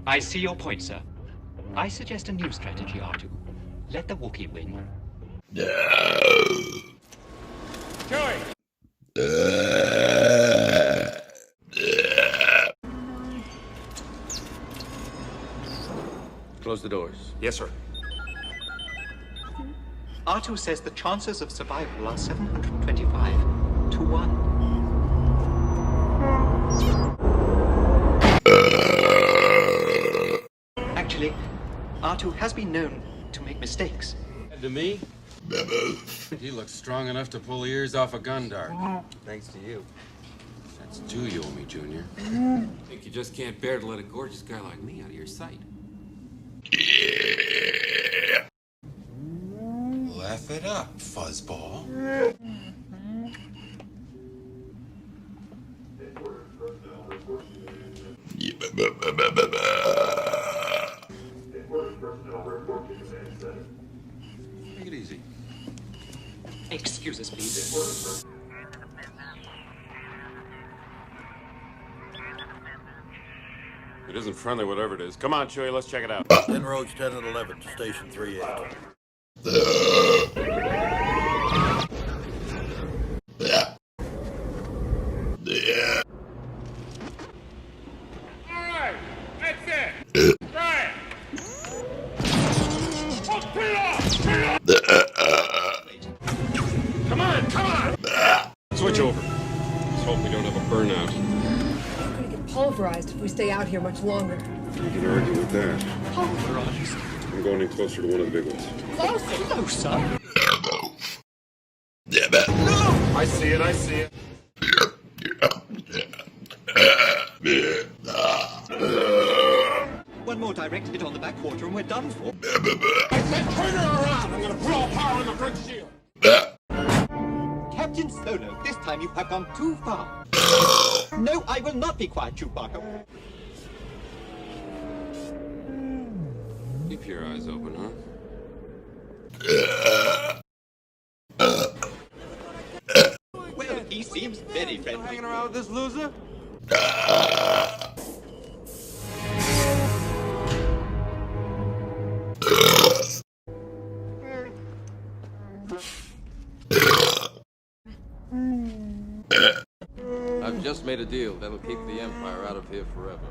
I see your point, sir. I suggest a new strategy, R2. Let the Wookiee win. Chewie! Close the doors. Yes, sir. R2 says the chances of survival are 725 to 1. Actually, R2 has been known to make mistakes. And to me? He looks strong enough to pull ears off a Gundar. Thanks to you. That's two you owe me, Junior. Think you just can't bear to let a gorgeous guy like me out of your sight. Laugh it up, fuzzball. Take it easy. Excuses, please. It isn't friendly, whatever it is. Come on, Chewie, let's check it out. Inroads 10 and 11 to Station 38. Alright, that's it. Try it. Oh, put it off! Come on, come on! Switch over. Let's hope we don't have a burnout. We're gonna get pulverized if we stay out here much longer. You can argue with that. Pulverized. I'm going in closer to one of the big ones. Closer. I see it, I see it. One more direct hit on the backwater and we're done for. I said turn her around! I'm gonna put all power in the front shield! Captain Solo, this time you have gone too far. No, I will not be quiet, Chewbacca. Keep your eyes open, huh? Well, he seems very friendly. Hanging around with this loser? I've just made a deal that'll keep the Empire out of here forever.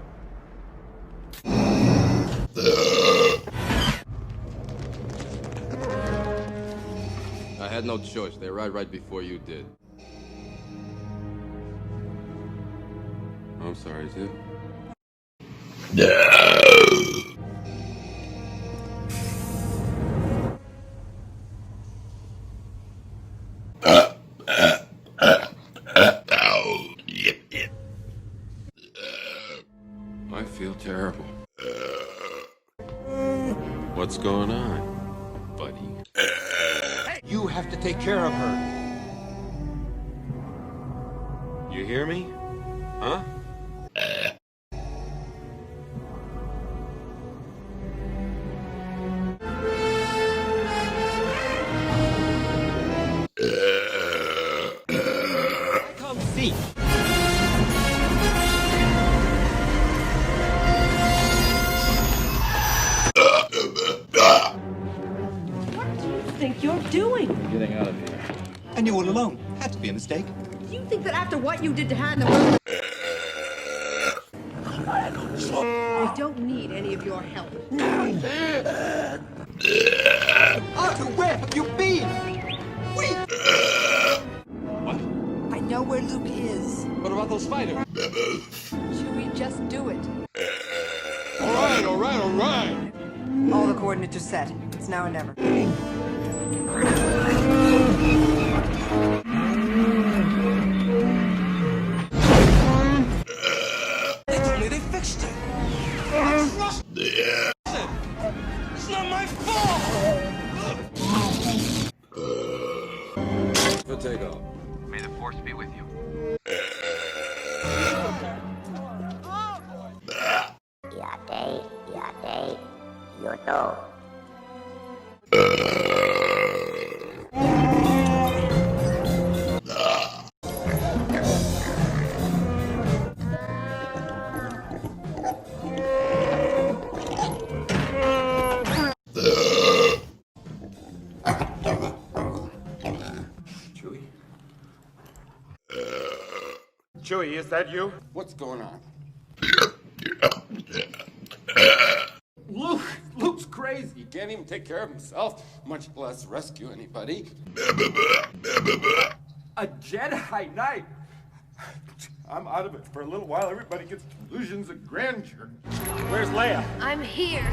I had no choice. They arrived right before you did. I'm sorry, too. I feel terrible. What's going on, buddy? You have to take care of her. You hear me? Huh? Come see. What do you think you're doing? Getting out of here. And you're all alone. Had to be a mistake. Do you think that after what you did to Han the I don't need any of your help. Arthur, where have you been? Wait! I know where Luke is. What about those spiders? Chewie, just do it. All right, all right, all right. All the coordinates are set. It's now or never. They fixed it. It's not my fault. For takeoff. May the force be with you. Yate, yoto. Chewie, is that you? What's going on? Luke's crazy. He can't even take care of himself, much less rescue anybody. A Jedi Knight? I'm out of it for a little while. Everybody gets delusions of grandeur. Where's Leia? I'm here.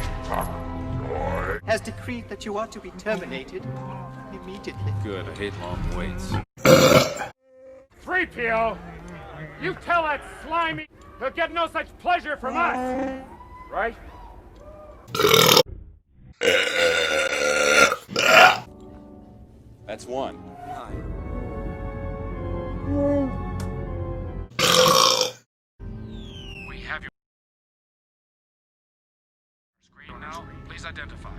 Has decreed that you are to be terminated immediately. Good, I hate long waits. 3PO! You tell that slimy he'll get no such pleasure from us! Right? That's one. We have your screen now. Please identify.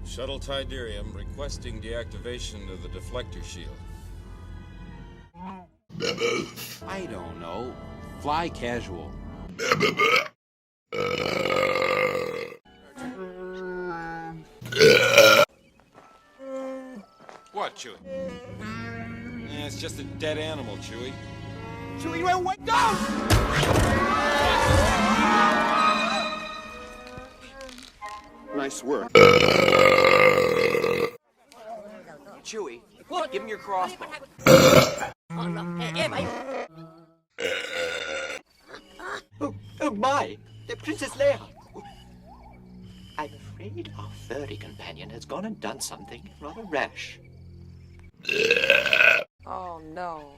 Shuttle Tidarium requesting deactivation of the deflector shield. I don't know. Fly casual. What, Chewie? Yeah, it's just a dead animal, Chewie. Chewie, well, wait, go! Nice work. Chewie, give him your crossbow. Oh my! Princess Leia! I'm afraid our furry companion has gone and done something rather rash. Oh no.